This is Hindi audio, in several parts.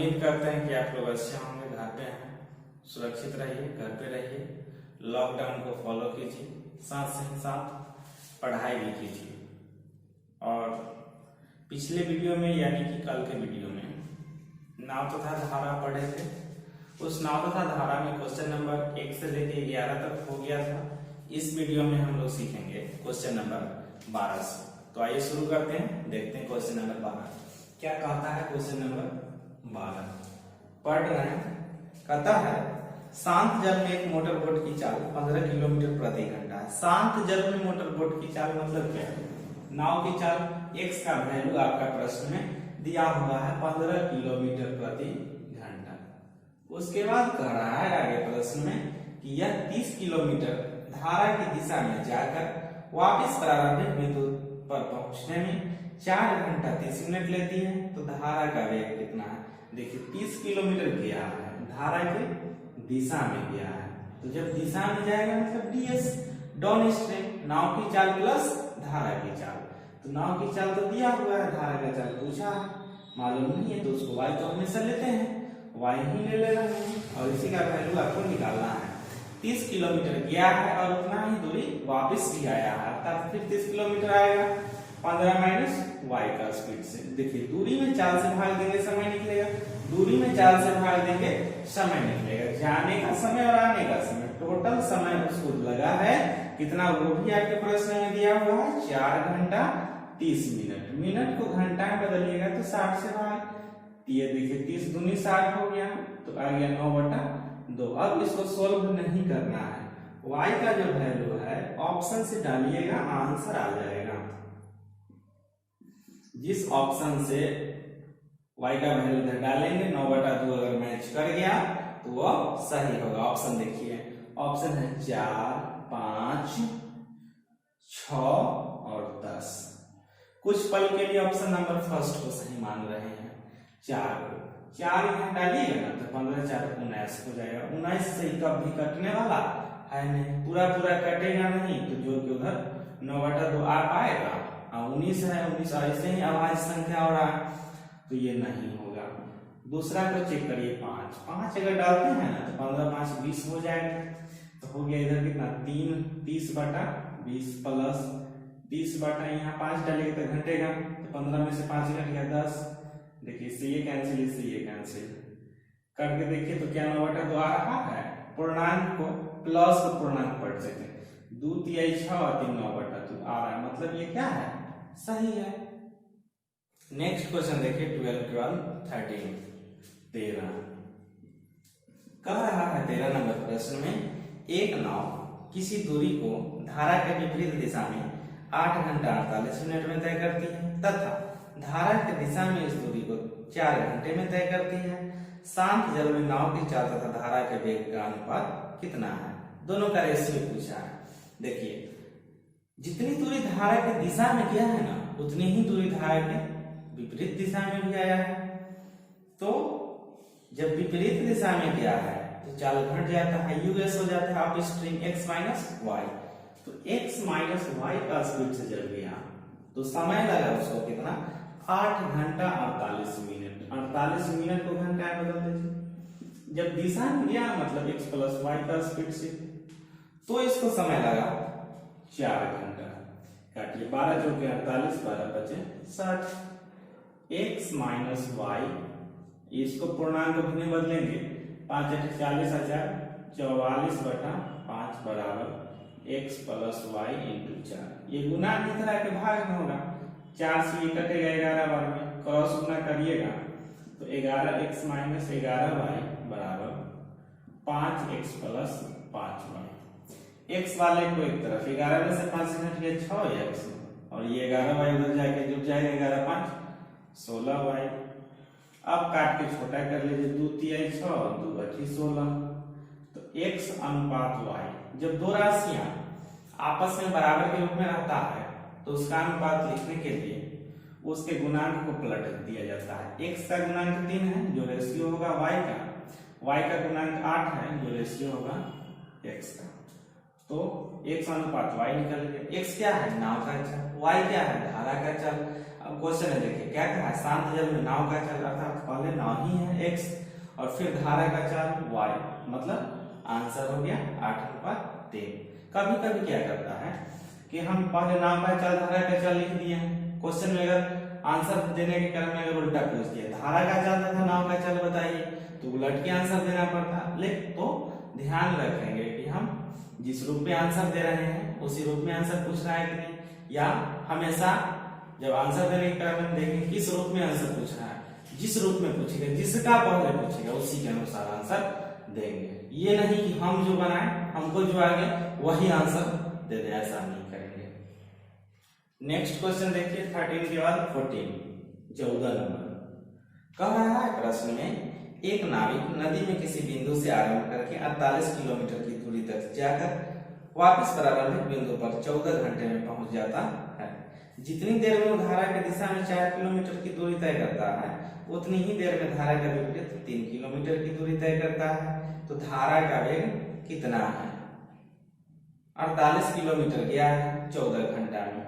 उम्मीद करते हैं कि आप लोग अच्छे होंगे, घर पे हैं। सुरक्षित रहिए, घर पे रहिए, लॉकडाउन को फॉलो कीजिए, साथ ही साथ पढ़ाई भी कीजिए। और पिछले वीडियो में यानी कि कल के वीडियो में नाव तथा धारा पढ़े थे। उस नाव तथा धारा में क्वेश्चन नंबर 1 से लेके 11 तक हो गया था। इस वीडियो में हम लोग सीखेंगे क्वेश्चन नंबर 12 से। तो आइए शुरू करते हैं, देखते हैं क्वेश्चन नंबर 12 क्या कहता है। क्वेश्चन नंबर 12 पढ़ रहे हैं। कहता है शांत जल में एक मोटर बोट की चाल 15 किलोमीटर प्रति घंटा है। शांत जल में मोटर बोट की चाल मतलब क्या है? नाव की चाल x का वैल्यू आपका प्रश्न में दिया हुआ है 15 किलोमीटर प्रति घंटा। उसके बाद कह रहा है आगे प्रश्न में कि यह 30 किलोमीटर धारा की दिशा में जाकर वापस प्रारंभिक बिंदु पर पहुंचने में 4 घंटा 30 मिनट लेती है। तो धारा का वेग कितना है? देखिए 30 किलोमीटर गया है, धारा के दिशा में गया है। तो जब दिशा में जाएगा मतलब ds डाउन स्ट्रीम, नाव की चाल प्लस धारा की चाल। तो नाव की चाल तो दिया हुआ है, धारा का चाल पूछा है, मालूम नहीं है तो उसको y तो हमेशा लेते हैं, y ही ले रहे हैं और इसी का वैल्यू आपको निकालना है। 30 किलोमीटर गया है और उतना ही दूरी वापस भी आया है, अर्थात फिर 30 किलोमीटर आएगा 15 माइनस y का स्पीड से। देखिए दूरी में चाल से भाग देंगे समय निकलेगा, दूरी में चाल से भाग देंगे समय निकलेगा। जाने का समय और आने का समय, टोटल समय उसको लगा है कितना, वो भी आपके प्रश्न में दिया हुआ है 4 घंटा 30 मिनट। मिनट को घंटा में बदलिएगा तो 60 से भाग। ये देखिए 30 दूनी 60 हो गया, तो आ गया 9/2। अब इसको सोल्व नहीं करना है, y का जो वैल्यू है ऑप्शन से डालिएगा, आंसर आ जाएगा। जिस ऑप्शन से y का वैल्यू डालेंगे 9/2 अगर मैच कर गया तो वो सही होगा। ऑप्शन देखिए, ऑप्शन है 4, 5, 6 और 10। कुछ पल के लिए ऑप्शन नंबर फर्स्ट को सही मान रहे हैं। 4 को 4 यहाँ डालिएगा ना तो 15 4 19 हो जाएगा। 19 से कब भी कटने वाला है नहीं, पूरा कटेगा नहीं, तो जो कि उधर 9/2 आ पाएगा। 19 है, 19 ऐसे ही अभाज्य संख्या हो रहा है तो ये नहीं होगा। दूसरा को चेक करिए, 5 अगर डालते हैं ना तो 15 5 20 हो जाएगा। तो हो गया इधर कितना 3 30/20 प्लस 30 बटा यहाँ 5 डालेगा तो घटेगा, तो 15 में से 5 घट गया 10। देखिए इससे ये कैंसिल, इससे ये कैंसिल करके देखिए तो क्या 9/2 आ रहा है। पूर्णांक को प्लस को पूर्णांक पढ़ सकते हैं, 2 3 6 और 3 9/2 आ रहा है, मतलब ये क्या है, सही है। नेक्स्ट क्वेश्चन देखिए 12 12 13 13 कह रहा है 13 नंबर प्रश्न में एक नाव किसी दूरी को धारा के विपरीत दिशा में 8 घंटा 48 मिनट में तय करती है तथा धारा की दिशा में इस दूरी को 4 घंटे में तय करती है। शांत जल में नाव की चाल तथा धारा के वेग का अनुपात कितना है? दोनों का रेशियो पूछा है। देखिए जितनी दूरी धारा की दिशा में गया है ना, उतनी ही दूरी धारा के विपरीत दिशा में भी आया है। तो जब विपरीत दिशा में गया है तो चाल घट जाता है, यूएस हो जाता है upstream x minus y. तो x माइनस वाई का स्पीड से चल गया तो समय लगा उसको कितना, 8 घंटा 48 मिनट। 48 मिनट को घंटा में बदल दीजिए। जब दिशा में गया मतलब x प्लस वाई का स्पीड से, तो इसको समय लगा 4 घंटा। काटिए 12 चौके 48, 12 बचे 60। x माइनस वाई, इसको पूर्णांक में बदलेंगे, 5 8 40 44/5 बराबर x प्लस वाई इंटू 4। ये गुना की तरह के भाग में होगा, 4 से ये कटेगा 11 बार में, क्रॉस गुना करिएगा तो 11x माइनस 11y बराबर 5x प्लस 5y। x वाले को एक तरफ 11 में से 5 घट गया 6x, और ये 11y उधर जाके जुड़ जाएगा 11 5 16y। अब काट के छोटा कर लीजिए, 2 3 6 2 8 16। तो x अनुपात y, जब दो राशियां आपस में बराबर के रूप में रहता है तो उसका अनुपात लिखने के लिए उसके गुणांक को पलट दिया जाता है। x का गुणांक 3 है जो रेशियो होगा y का गुणांक 8 है जो रेशियो होगा x का। तो x अनुपात y निकल गया। x क्या है, नाव का चाल, y क्या है, धारा का चाल। अब अब क्वेश्चन है, देखिए क्या कहा है, शांत जल में नाव का चल रहा था, पहले नाव ही है x और फिर धारा का चाल y, मतलब आंसर हो गया 8:3। कभी कभी क्या करता है कि हम पहले नाव का चाल धारा का चाल लिख दिए हैं, क्वेश्चन में अगर आंसर देने के क्रम में अगर उल्टा पूछ दिया, धारा का चाल तथा नाव का चाल बताइए, तो उलट के आंसर देना पड़ता। लेकिन तो ध्यान रखेंगे कि हम जिस रूप में आंसर दे रहे हैं उसी रूप में आंसर पूछ रहा है कि नहीं, या हमेशा जब आंसर देने के क्रम में देखेंगे किस रूप में आंसर पूछ रहा है, जिस रूप में पूछेगा, जिसका पहले पूछेगा उसी के अनुसार आंसर देंगे। ये नहीं कि हम जो बनाए हमको जो आगे वही आंसर दे दे, ऐसा नहीं करेंगे। नेक्स्ट क्वेश्चन देखिए 13 के बाद 14, 14 नंबर कह रहा है प्रश्न में, एक नाविक नदी में किसी बिंदु से आरंभ करके 48 किलोमीटर की दूरी तक जाकर वापस प्रारंभिक बिंदु पर 14 घंटे में पहुंच जाता है। जितनी देर में वो धारा की दिशा में 4 किलोमीटर की दूरी तय करता है, उतनी ही देर में धारा का विपरीत 3 किलोमीटर की दूरी तय करता है। तो धारा का वेग कितना है? 48 किलोमीटर गया है 14 घंटा में।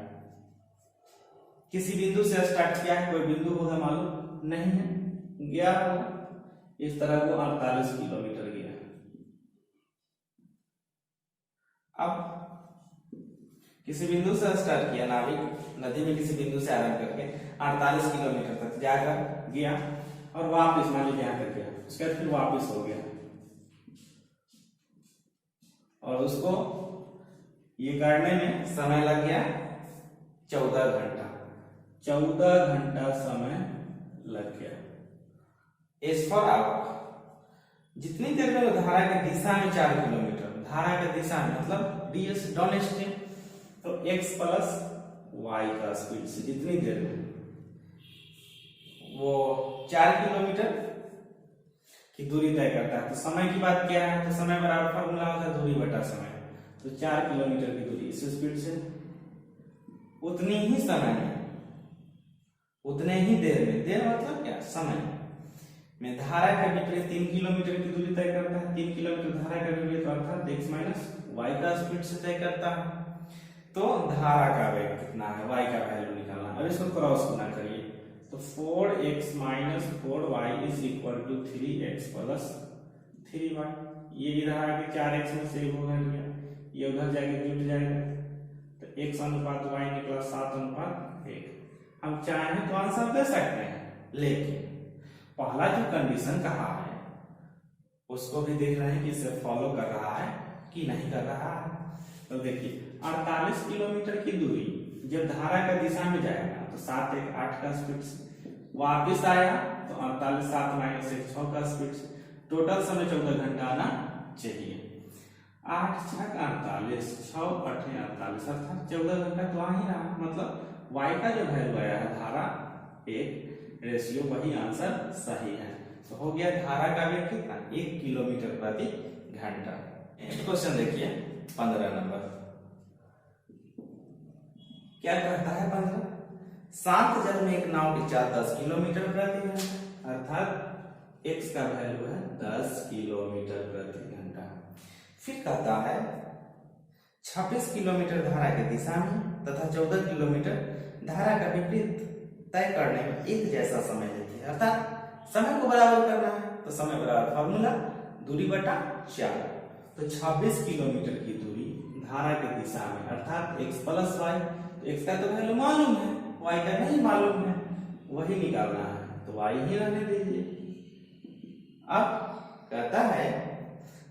किसी बिंदु से स्टार्ट किया है, कोई बिंदु होगा मालूम नहीं है, गया होगा इस तरह को 48 किलोमीटर गया। अब किसी बिंदु से स्टार्ट किया नाविक, नदी में किसी बिंदु से आरंभ करके 48 किलोमीटर तक जाकर गया और वापस मान लीजिए यहाँ तक गया, उसके बाद फिर वापस हो गया और उसको ये करने में समय लग गया 14 घंटा। 14 घंटा समय लग गया। एज फॉर आवर, जितनी देर में वो धारा की दिशा में 4 किलोमीटर, धारा की दिशा में मतलब डीएस डाउन स्ट्रीम, तो x प्लस वाई का स्पीड से जितनी देर में वो 4 किलोमीटर की दूरी तय करता है। तो समय की बात क्या है, तो समय बराबर फॉर्मूला होता है दूरी बटा समय। तो 4 किलोमीटर की दूरी इस स्पीड से उतनी ही समय में, उतने ही देर में, देर मतलब क्या, समय में धारा का विपरीत 3 किलोमीटर की दूरी तय करता है। 3 किलोमीटर धारा का विपरीत अर्थात x माइनस वाई का स्पीड से तय करता है। तो धारा का वेग कितना है, y का वैल्यू निकालना। अब इसको क्रॉस गुना करिए, तो 4x minus 4y is equal to 3x plus 3y। ये इधर आके 4x में से हो गया, ये उधर जाके जुट जाएगा, तो x अनुपात y निकला 7:1। हम चाहें तो आंसर दे सकते हैं, लेकिन पहला जो कंडीशन कहा है उसको भी देख रहे हैं कि इसे फॉलो कर रहा है कि नहीं कर रहा है। तो देखिए 48 किलोमीटर की दूरी जब धारा का दिशा में जाएगा तो 7 1 8 का स्पीड से वापिस आया, तो 48 7 माइनस 1 6 का स्पीड से टोटल समय 14 घंटा आना चाहिए। 8 6 48 6 8 48 अर्थात 14 घंटा तो आ ही रहा, मतलब y का जो वैल्यू आया है धारा 1 रेशियो वही आंसर सही है। तो हो गया धारा का वेग कितना, 1 किलोमीटर प्रति घंटा। नेक्स्ट क्वेश्चन देखिए 15 नंबर क्या कहता है 15, शांत जल में एक नाव की चाल 10 किलोमीटर प्रति घंटा, अर्थात x का वैल्यू है 10 किलोमीटर प्रति घंटा। फिर कहता है 26 किलोमीटर धारा की दिशा में तथा 14 किलोमीटर धारा का विपरीत तय करने में एक जैसा समय लेती है, अर्थात समय को बराबर करना है। तो समय बराबर फॉर्मूला दूरी बटा 4। तो 26 किलोमीटर की दूरी धारा की दिशा में अर्थात x प्लस वाई, तो x का तो वैल्यू मालूम है, y का नहीं मालूम है, वही निकालना है, तो y ही रहने दीजिए। अब कहता है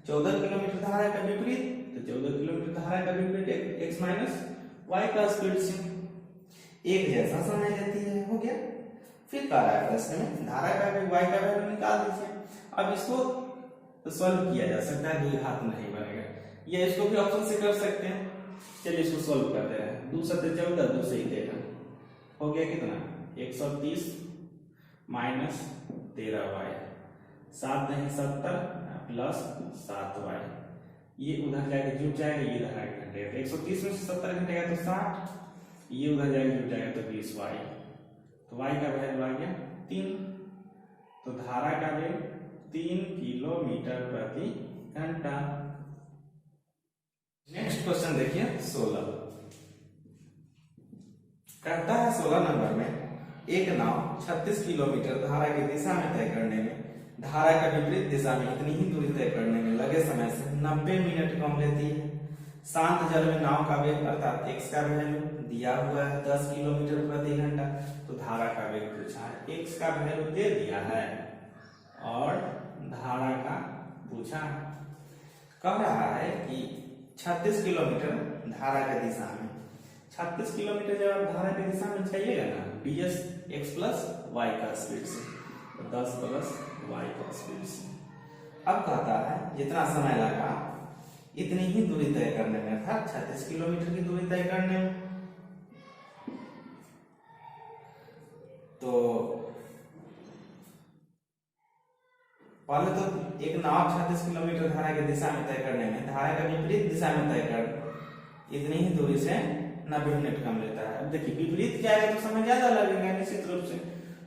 14 किलोमीटर धारा का विपरीत, तो 14 किलोमीटर धारा का विपरीत x माइनस वाई का स्पीड से एक जैसा समय लेती है, हो गया। फिर कह रहा है प्रश्न में धारा का वेग y का वैल्यू निकाल दीजिए। अब इसको तो सॉल्व किया जा सकता है, 2 घात नहीं बनेगा, या इसको भी ऑप्शन से कर सकते हैं। चलिए इसको सॉल्व करते हैं। 2 7 14 2 से 13 हो गया कितना, 130 माइनस 13y, 7 नहीं 70 प्लस 7y, ये उधर जाके जुट जाएगा, ये इधर आके घटेगा, 130 में से 70 घटेगा तो 60, ये उधर जाके जुट जाएगा तो 20y, तो y का वैल्यू आ गया 3। तो धारा का वेग 3 किलोमीटर प्रति घंटा। नेक्स्ट क्वेश्चन देखिए 16 कहता है 16 नंबर में एक नाव 36 किलोमीटर धारा की दिशा में तय करने में धारा के विपरीत दिशा में इतनी ही दूरी तय करने में लगे समय से 90 मिनट कम लेती है। शांत जल में नाव का वेग अर्थात x का वैल्यू दिया हुआ है 10 किलोमीटर प्रति घंटा, तो धारा का वेग पूछा है, x का वैल्यू दे दिया है और धारा का पूछा कह रहा है कि 36 किलोमीटर धारा के दिशा में, 36 किलोमीटर जब आप धारा की दिशा में चाहिएगा ना ds x प्लस y का स्पीड से, 10 प्लस y का स्पीड से। अब कहता है जितना समय लगा इतनी ही दूरी तय करने में, अर्थात 36 किलोमीटर की दूरी तय करने में। तो पहले तो एक नाव 36 किलोमीटर धारा की दिशा में तय करने में धारा का विपरीत दिशा में तय कर इतनी ही दूरी से 90 मिनट कम लेता है। अब देखिए विपरीत क्या है तो समय ज्यादा लगेगा निश्चित रूप से,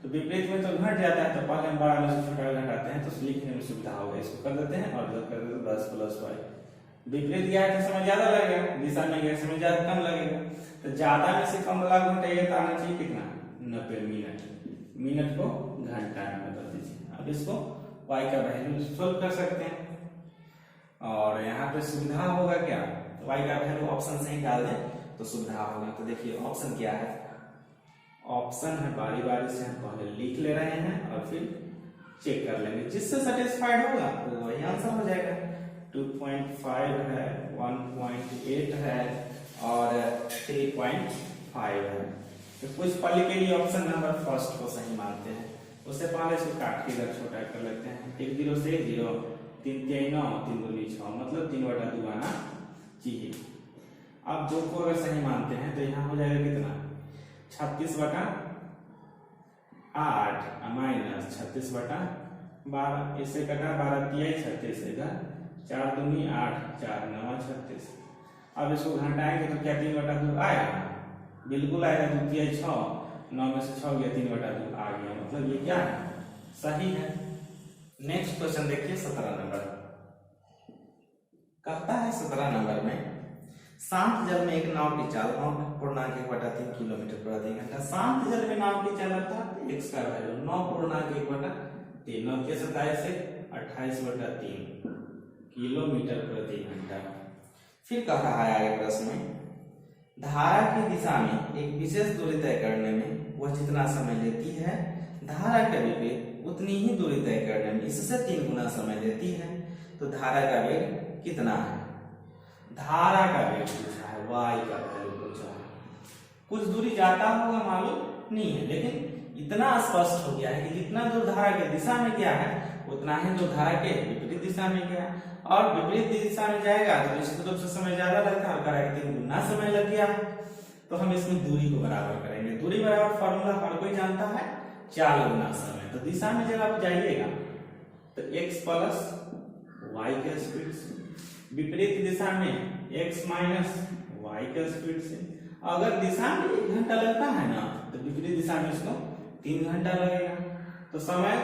तो विपरीत में तो घट जाता है, तो पहले हम बड़ा में से छोटा घटाते हैं तो लिखने में सुविधा होगा, इसको कर देते हैं और जब कर देते हैं 10 प्लस y। विपरीत गया है तो समय ज्यादा लगेगा, दिशा में गया समय ज्यादा कम लगेगा, तो ज्यादा में से कम वाला घटाइए तो आना चाहिए कितना 90 मिनट, मिनट को घंटा में बदल दीजिए। अब इसको y का वैल्यू सोल्व कर सकते हैं और यहाँ पे सुविधा होगा क्या, y का वैल्यू ऑप्शन से ही डाल दें तो सुविधा होगा। तो देखिए ऑप्शन क्या है, ऑप्शन है बारी बारी से हम पहले लिख ले रहे हैं और फिर चेक कर लेंगे, जिससे सेटिस्फाइड होगा तो वही आंसर हो जाएगा। 2.5 है, 1.8 है और 3.5 है। तो कुछ पल के लिए ऑप्शन नंबर फर्स्ट को सही मानते हैं, उससे पहले इसको काट के इधर छोटा कर लेते हैं। 1 0 से 1 0, 3 3 9, 3 2 6, मतलब 3/2 आना चाहिए। अब 2 को अगर सही मानते हैं तो यहाँ हो जाएगा कितना 36/8 माइनस 36/12, इससे कटा 12 तिहाई 36 इधर 4 दूनी 8, 4 9 36। अब इसको घटाएंगे तो क्या 3/2 आएगा, बिल्कुल आएगा, 2 तिहाई 6, 9 में से 6 गया 3/2 आ गया, मतलब ये क्या है सही है। नेक्स्ट क्वेश्चन देखिए 17 नंबर कहता है 17 नंबर में शांत जल में एक नाव की चाल 9.1/3 किलोमीटर प्रति घंटा। शांत जल में नाव की चाल अर्थात x का वैल्यू 9.1/3, 9 के 27 से 28/3 किलोमीटर प्रति घंटा। फिर कह रहा है आगे प्रश्न में धारा की दिशा में एक विशेष दूरी तय करने में वह जितना समय लेती है धारा के विपरीत उतनी ही दूरी तय करने में इससे 3 गुना समय लेती है, तो धारा का वेग कितना है। धारा का वेग पूछा है, y का वैल्यू पूछा है। कुछ दूरी जाता होगा मालूम नहीं है, लेकिन इतना स्पष्ट हो गया है कि जितना दूर धारा के दिशा में गया है उतना ही दूर धारा के विपरीत दिशा में गया, और विपरीत दिशा में जाएगा तो निश्चित रूप से समय ज्यादा लगता है, करा 3 गुना समय लग गया। तो हम इसमें दूरी को बराबर करेंगे, दूरी बराबर फॉर्मूला हर कोई जानता है 4 गुना समय। तो दिशा में जब आप जाइएगा तो x प्लस y के स्पीड से, विपरीत दिशा में x माइनस y के स्पीड से। अगर दिशा में 1 घंटा लगता है ना तो विपरीत दिशा में इसको 3 घंटा लगेगा। तो समय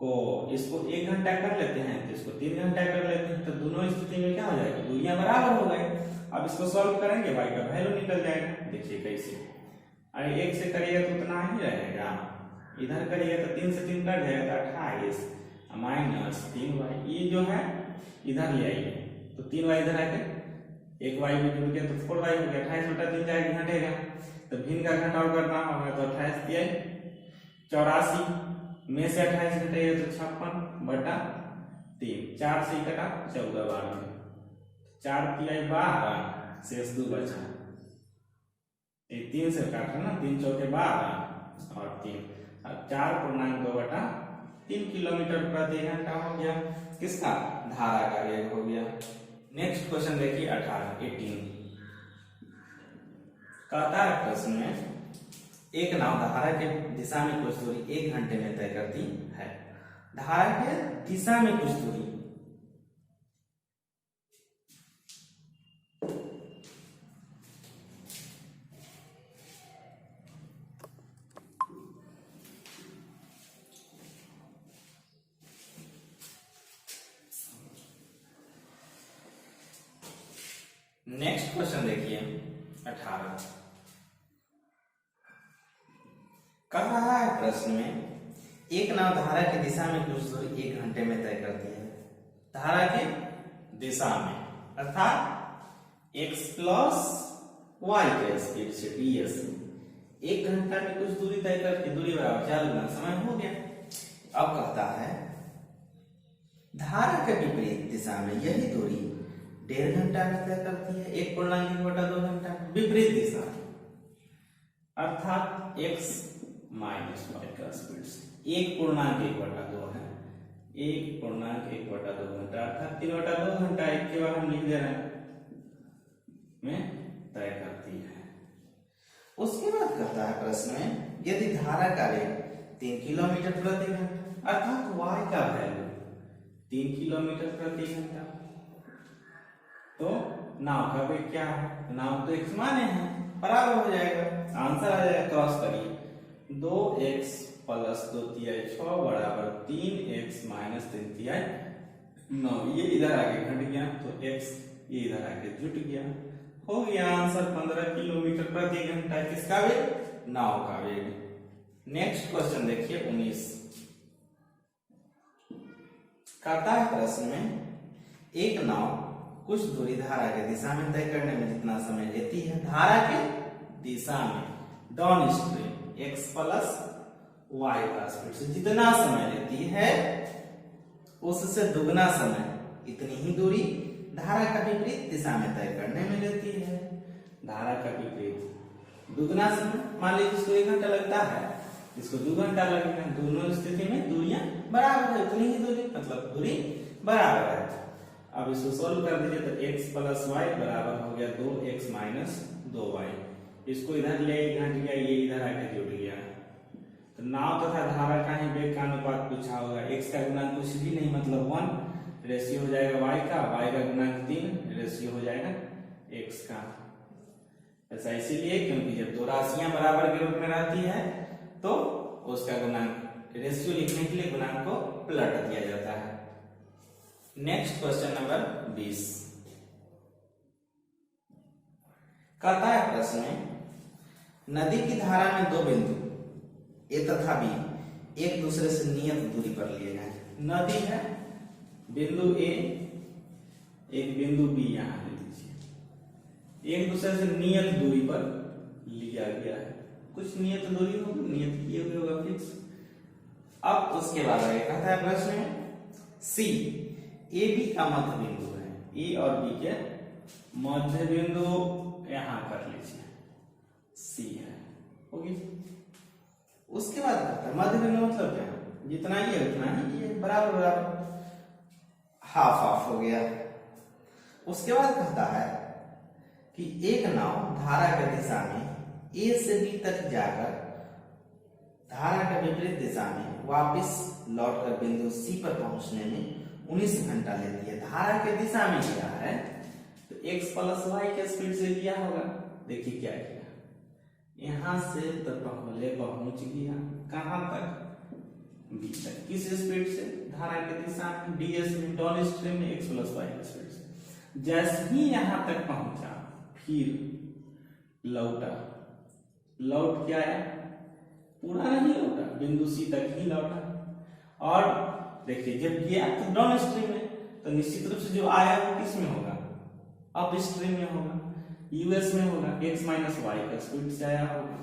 को इसको 1 घंटा कर लेते हैं तो इसको 3 घंटा कर लेते हैं, तो दोनों स्थिति में क्या हो जाएगा दूरियां बराबर हो गए। अब इसको सॉल्व करेंगे y का वैल्यू निकल जाएगा। देखिए कैसे, अरे 1 से करिएगा तो उतना ही रहेगा, इधर करिएगा तो 3 से 3 कट जाएगा तो 28 माइनस 3y, ये जो है इधर ले आइए तो 3y इधर आके 1y में जुड़ गया तो 4y हो गया, 28/3 जाएगा घटेगा, तो भिन्न का घटाव करना होगा तो 28 तिहाई 84 में से 28 घटेगा तो 56/3, 4 से कटा 14 12, 4 तिहाई 12 शेष 2 बचा, 3 से काटा ना, 3 चौके 12 और 3, अब 4.2/3 किलोमीटर प्रति घंटा हो गया किसका, धारा का वेग हो गया। नेक्स्ट क्वेश्चन देखिए 18 कहता है प्रश्न में एक नाव धारा के दिशा में कुछ दूरी 1 घंटे में तय करती है। धारा के दिशा में कुछ दूरी नेक्स्ट क्वेश्चन देखिए 18 प्रश्न में, एक नाव धारा की दिशा में कुछ दूरी 1 घंटे में तय करती है। धारा की दिशा में अर्थात x प्लस वाई के स्पीड से ds में 1 घंटा में कुछ दूरी तय करती, दूरी बराबर 4 गुना समय हो गया। अब कहता है धारा के विपरीत दिशा में यही दूरी 1.5 घंटा में तय करती है। 1.1/2 घंटा विपरीत दिशा अर्थात x माइनस वाई का स्पीड से 1.1/2 है। 1.1/2 घंटा अर्थात 3/2 घंटा एक के बाद हम लिख दे रहे हैं में तय करती है। उसके बाद कहता है प्रश्न में, यदि धारा का वेग 3 किलोमीटर प्रति घंटा अर्थात y का वैल्यू 3 किलोमीटर प्रति घंटा, तो नाव का वेग क्या है? नाव तो x माने है, बराबर हो जाएगा, आंसर आ जाएगा। क्रॉस करिए, 2x प्लस 2 तिहाई 6 बराबर 3x माइनस 3 तिहाई 9। ये इधर आके घट गया तो x ये इधर आके जुट गया, हो गया आंसर 15 किलोमीटर प्रति घंटा। किसका वेग? नाव का वेग। नेक्स्ट क्वेश्चन देखिए 19। कहता है प्रश्न में, एक नाव कुछ दूरी धारा के दिशा में तय करने में जितना समय लेती है, धारा के दिशा में down stream x plus y का स्पीड से जितना समय लेती है उससे दुगना समय इतनी ही दूरी धारा का विपरीत दिशा में तय करने में लेती है। धारा का विपरीत दुगना समय, मान लीजिए इसको 1 घंटा लगता है, इसको 2 घंटा लगेगा, दोनों स्थिति में दूरियां बराबर है, उतनी ही दूरी मतलब दूरी बराबर है। अब इसको सोल्व कर दीजिए तो x प्लस वाई बराबर हो गया 2x माइनस 2y। इसको इधर ले घट गया, ये इधर आके जुड़ गया। तो नाव तथा धारा का ही वेग का अनुपात पूछा होगा। x का गुणांक कुछ भी नहीं मतलब 1, रेशियो हो जाएगा y का गुणांक 3, रेशियो हो जाएगा x का। ऐसा इसीलिए क्योंकि जब दो राशियां बराबर के रूप में रहती है तो उसका गुणांक रेशियो लिखने के लिए गुणांक को पलट दिया जाता है। Next question number 20। कहता है प्रश्न में, नदी की धारा में 2 बिंदु ए तथा बी एक दूसरे से नियत दूरी पर लिए गए। नदी है, बिंदु ए, एक बिंदु बी यहां ले लीजिए, एक दूसरे से नियत दूरी पर लिया गया है। कुछ नियत दूरी होगी, नियत किए हुए होगा फिक्स। अब उसके बाद आगे कहता है प्रश्न में, सी ए बी का मध्य बिंदु है। ए और बी के मध्य बिंदु यहां कर लीजिए, सी है, होगी। उसके बाद कहता है मध्य बिंदु मतलब क्या? जितना ये उतना ही ये, बराबर बराबर, हाफ हाफ हो गया। उसके बाद कहता है कि एक नाव धारा की दिशा में ए से बी तक जाकर धारा के विपरीत दिशा में वापस लौटकर बिंदु सी पर पहुंचने में 19 घंटा लेती है। धारा के दिशा में लिया है तो x प्लस वाई के स्पीड से लिया होगा। देखिए क्या किया, यहां से तो पहले पहुंच गया कहां तक? बी तक। किस स्पीड से? धारा के दिशा में ds में डाउन स्ट्रीम में x प्लस वाई के स्पीड से। जैसे ही यहां तक पहुंचा फिर लौटा, लौट क्या आया? पूरा नहीं लौटा, बिंदु सी तक ही लौटा। और देखिए जब गया तो डाउन स्ट्रीम में, तो निश्चित रूप से जो आया वो किस में होगा? अप स्ट्रीम में होगा, यूएस में होगा, x माइनस वाई का स्पीड से आया होगा।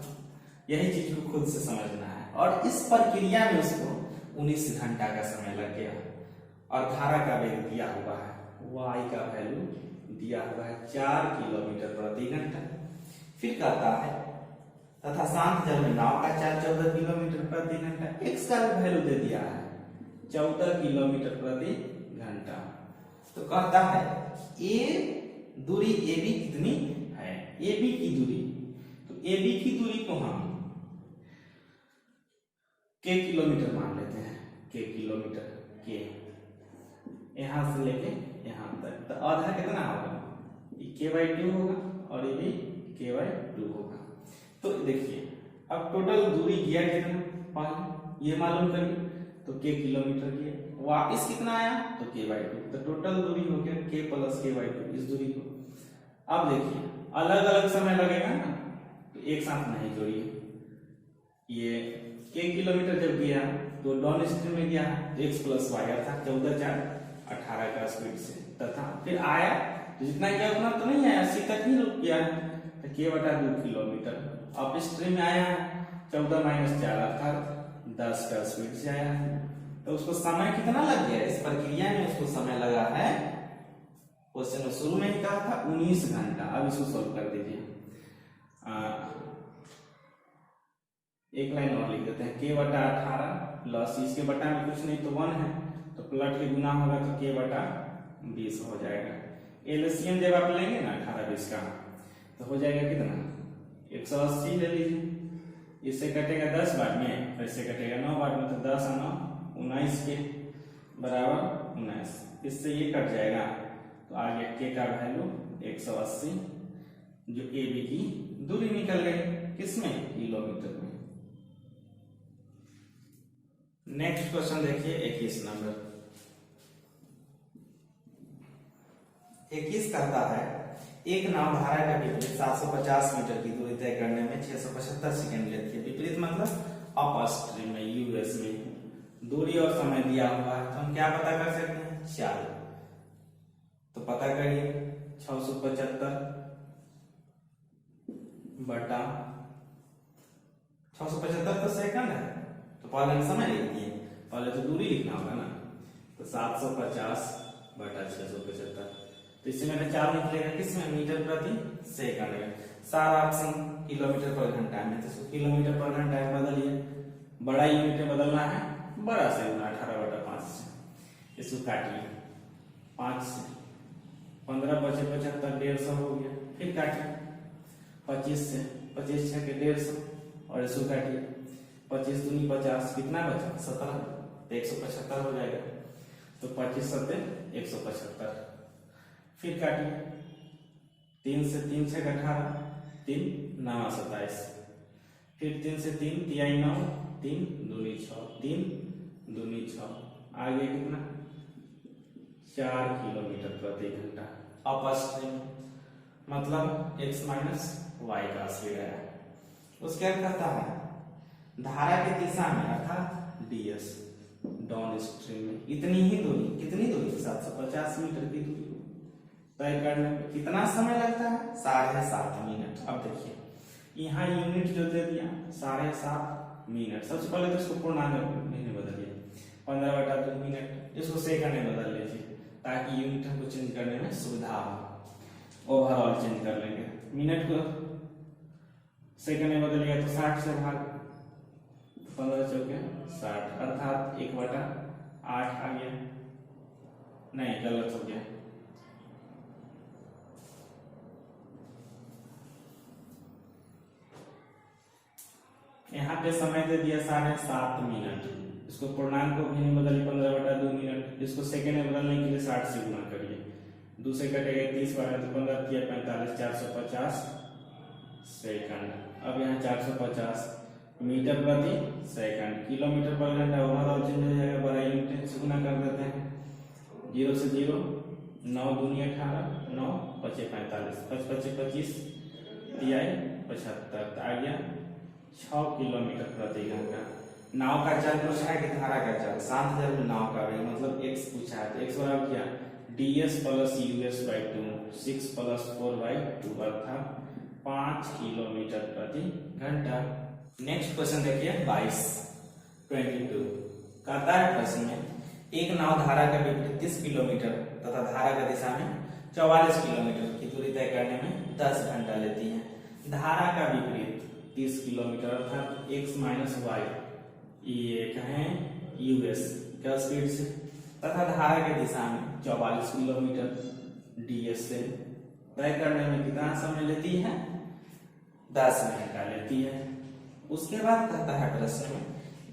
यही चीज को खुद से समझना है। और इस प्रक्रिया में उसको 19 घंटा का समय लग गया। और धारा का वेग दिया हुआ है, y का वैल्यू दिया हुआ है 4 किलोमीटर प्रति घंटा। फिर कहता है तथा शांत जल में नाव का चाल 14 किलोमीटर प्रति घंटा। x का वैल्यू दे दिया है 14 किलोमीटर प्रति घंटा। तो कहता है ए दूरी ए बी कितनी है? ए बी की दूरी, तो ए बी की दूरी को हम के किलोमीटर मान लेते हैं। के किलोमीटर, के यहां से लेके यहां तक, तो आधा कितना होगा? k/2 होगा और ये भी k/2 होगा। तो देखिए अब टोटल दूरी किया कितना? पहले ये मालूम करिए, तो k किलोमीटर किया, वापिस कितना आया? तो k/2। तो टोटल दूरी हो गया k प्लस k/2 इस दूरी को। अब देखिए अलग अलग समय लगेगा ना, तो एक साथ नहीं जोड़िए, ये के किलोमीटर जब गया तो डाउन स्ट्रीम में गया तो x प्लस वाई अर्थात 14 4 18 का स्पीड से, तथा फिर आया तो जितना गया उतना तो नहीं आया, 80 तक ही रुक गया तो k बटा 2 किलोमीटर। अप स्ट्रीम में आया 14 माइनस 4 अर्थात 10 का स्पीड से आया, तो उसको समय कितना लग गया इस प्रक्रिया में, उसको समय लगा है, क्वेश्चन में शुरू में ही कहा था 19 घंटा। अब इसको सोल्व कर दीजिए। एक लाइन और लिख देते हैं, k बटा 18 प्लस इसके बटा में कुछ नहीं तो 1 है तो प्लट के गुना होगा तो k बटा 20 हो जाएगा। एलसीएम जब आप लेंगे ना 18 20 का तो हो जाएगा कितना 180 ले लीजिए, इससे कटेगा 10 बार में, इससे कटेगा 9 बार में, तो 10 और 9 19 के बराबर 19, इससे ये कट जाएगा तो आ गया k का वैल्यू 180, जो ए बी की दूरी निकल गई, किसमें किलोमीटर में। नेक्स्ट क्वेश्चन देखिए 21 नंबर। 21 कहता है एक नाव धारा का विपरीत 750 मीटर की दूरी तय करने में 675 सेकंड लेती है। विपरीत मतलब अप स्ट्रीम में यूएस में दूरी और समय दिया हुआ है, तो हम क्या पता कर सकते हैं, चाल। तो पता करिए 675 बटा 675 तो सेकंड है, तो पहले हम समय लिख दिए, पहले तो दूरी लिखना होगा ना, तो 750 बटा 675, तो इससे मेरा चाल निकलेगा किसमें, मीटर प्रति सेकंड में। सारा ऑप्शन किलोमीटर पर घंटा में, तो इसको किलोमीटर पर घंटा में बदलिए, बड़ा यूनिट में बदलना है, बड़ा से गुना 18 बटा 5 से, इसको काटिए 5 से 15 बचे 75 150 हो गया, फिर काटिए 25 से 25 6 के 150 और इसको काटिए 25 दूनी 50, कितना बचा 17, तो 175 हो जाएगा, तो 25 7 175, फिर काटिए 3 से 3 6 18 3 9 27, फिर 3 से 3 3 9 3 दूनी 6 3 दूनी 6, आगे कितना 4 किलोमीटर प्रति घंटा अप स्ट्रीम, मतलब x माइनस वाई का स्पीड है। उसके बाद कहता है धारा की दिशा में अर्थात ds डाउन स्ट्रीम में इतनी ही दूरी, कितनी दूरी 750 मीटर की दूरी तय करने में कितना समय लगता है, 7.5 मिनट। अब देखिए यहाँ यूनिट जो दे दिया 7.5 मिनट, सबसे पहले तो इसको पूर्णांक में बदलिए 15 बटा 2 मिनट, इसको सेकंड में बदल लीजिए ताकि यूनिट हमको चेंज करने में सुविधा हो, ओवरऑल चेंज कर लेंगे। मिनट को सेकंड में बदल गया तो 60 से भाग 15 चौके 60 अर्थात 1 बटा 8 आ गया, नहीं गलत हो गया, यहाँ पे समय दे दिया 7.5 मिनट, इसको पूर्णांक को भी नहीं बदलिए 15 बटा 2 मिनट, इसको सेकंड में बदलने के लिए 60 से गुना करिए, 2 से कटेगा 30 बार तो 15 3 45 450 सेकंड। अब यहाँ 450 मीटर प्रति सेकंड, किलोमीटर पर घंटा ओवरऑल चेंज हो जाएगा, बड़ा यूनिट से गुना कर देते हैं, 0 से 0 9 दूनी 18 9 5 45 5 5 25 3 75, आ गया 6 किलोमीटर प्रति घंटा। नाव का चाल पूछा है कि धारा का चाल, शांत जल में नाव का वेग मतलब x पूछा है, तो x बराबर क्या ds plus us by 2 6 plus 4 by 2 अर्थात 5 किलोमीटर प्रति घंटा। नेक्स्ट क्वेश्चन देखिए 22 कहता है प्रश्न में एक नाव धारा का विपरीत 30 किलोमीटर तथा धारा का दिशा में 44 किलोमीटर की दूरी तय करने में 10 घंटा लेती है। धारा का विपरीत 30 किलोमीटर अर्थात x माइनस वाई, ये कहें यूएस का स्पीड से, तथा धारा के दिशा में 44 किलोमीटर डीएस से तय करने में कितना समय लेती है, 10 घंटा लेती है। उसके बाद कहता है प्रश्न में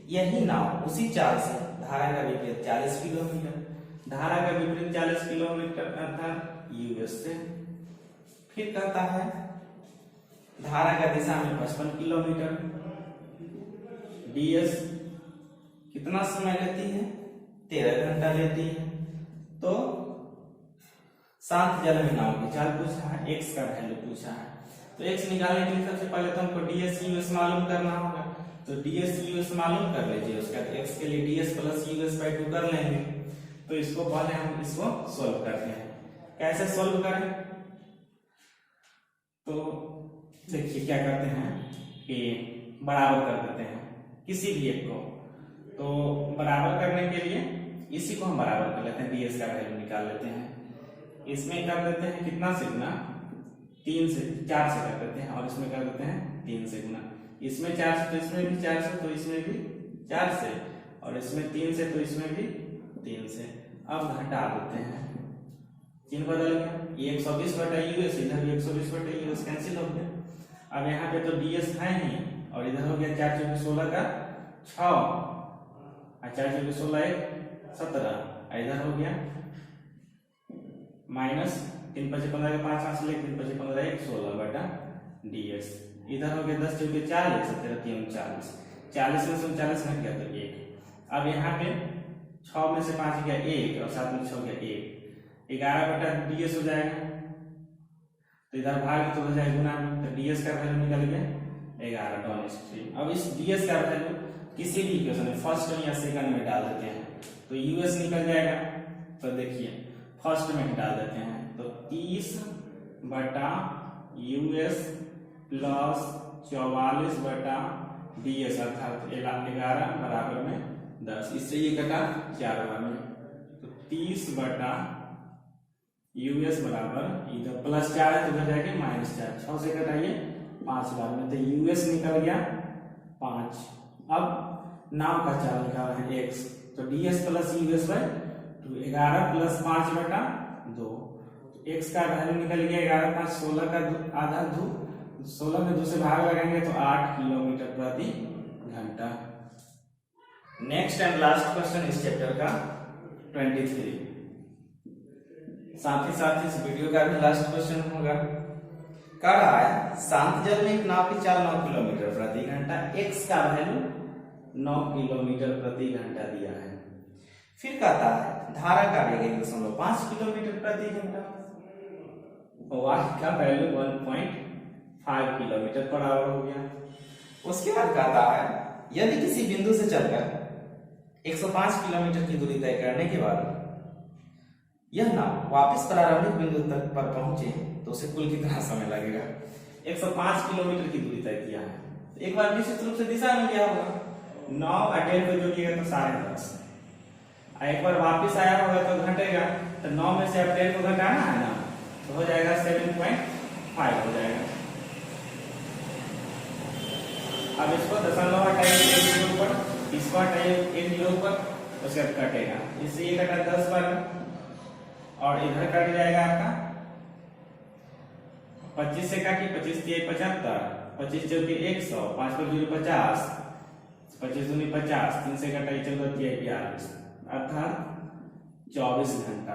यही नाव उसी चाल से धारा का विपरीत 40 किलोमीटर, धारा का विपरीत 40 किलोमीटर अर्थात यूएस से, फिर कहता है धारा का दिशा में 55 किलोमीटर, डीएस कितना समय लेती है, 13 घंटा लेती है। तो शांत जल में नाव की चाल पूछा है, x का वैल्यू पूछा है, तो x निकालने के लिए सबसे पहले तो हमको ds us मालूम करना होगा। तो ds us मालूम कर लीजिए, उसके बाद x के लिए ds प्लस us/2 कर लेंगे। तो इसको पहले हम इसको सॉल्व करते हैं। कैसे सॉल्व करें? तो देखिए क्या करते हैं कि बराबर कर देते हैं किसी भी एक को। तो बराबर करने के लिए इसी को हम बराबर कर लेते हैं, ds का वैल्यू निकाल लेते हैं। इसमें कर देते हैं कितना से गुना, 3 से 4 से कर देते हैं, और इसमें कर देते हैं 3 से गुना। इसमें 4 से तो इसमें भी 4 से, तो इसमें भी 4 से, और इसमें 3 से तो इसमें भी 3 से। अब घटा देते हैं, चिन्ह बदल गया, ये 120/us, इधर भी 120/us कैंसिल हो गया। अब यहाँ पे तो ds है ही, और इधर हो गया 4 × 16 का 6, और 4 × 16 1 17, इधर हो गया माइनस 3 × 5 = 15 का 5 5 ले 3 × 5 = 15 1 16/ds। इधर हो गया 10 × 4 40, 17 3 40, 40 में से 39 घट गया तो 1। अब यहाँ पे 6 में से 5 गया 1, और 7 में 6 गया 1, 11/ds हो जाएगा। तो इधर भाग तो हो जाएगा गुना में, तो ds का वैल्यू निकल गया 11 डॉन। अब इस ds का वैल्यू किसी भी इक्वेशन में फर्स्ट में या सेकंड में डाल देते हैं, तो us निकल जाएगा। तो देखिए फर्स्ट में डाल देते हैं, तो 30/us प्लस 44/ds अर्थात 11 बराबर में 10। इससे ये कटा 4 बार में, तो 30/us बराबर, इधर +4 है तो उधर जाके -4, 6 से कटाइए 5 बार में, तो us निकल गया 5। अब नाम का चाल निकाला है x, तो ds प्लस us/2, 11 + 5/2, तो x का वैल्यू निकल गया 11 5 16 का आधा 2, 16 में 2 से भाग लगाएंगे तो 8 किलोमीटर प्रति घंटा। नेक्स्ट एंड लास्ट क्वेश्चन इस चैप्टर का 23, साथ ही साथ इस वीडियो का भी लास्ट क्वेश्चन होगा। कह रहा है शांत जल में एक नाव की चाल 9 किलोमीटर प्रति घंटा, x का वैल्यू 9 किलोमीटर प्रति घंटा दिया है। फिर कहता है धारा का वेग 1.5 किलोमीटर प्रति घंटा, वाट का वैल्यू 1.5 किलोमीटर पर आवर हो गया। उसके बाद कहता है यदि किसी बिंदु से चलकर 105 किलोमीटर की दूरी तय करने के बाद यह नाव वापस प्रारंभिक बिंदु तक पर पहुंचे तो उसे कुल कितना समय लगेगा। 105 किलोमीटर की दूरी तय किया है, एक बार निश्चित रूप से दिशा में गया होगा, 9 और 1.5 को जोड़िएगा तो 10.5, एक बार वापस आया होगा तो घटेगा, तो 9 में से 1.5 को घटाना है ना, तो हो जाएगा 7.5 हो जाएगा। अब इसको दशमलव हटाइए 1 जीरो पर, इसको हटाइए 1 जीरो पर, उसके बाद कटेगा, इससे ये कटा 10 बार, और इधर कट जाएगा आपका 25 से काटिए, 25 × 75, 25 × 100, 5 × 0 50, 25 दूनी 50, 3 से कटाइए 14 × 42, अर्थात 24 घंटा।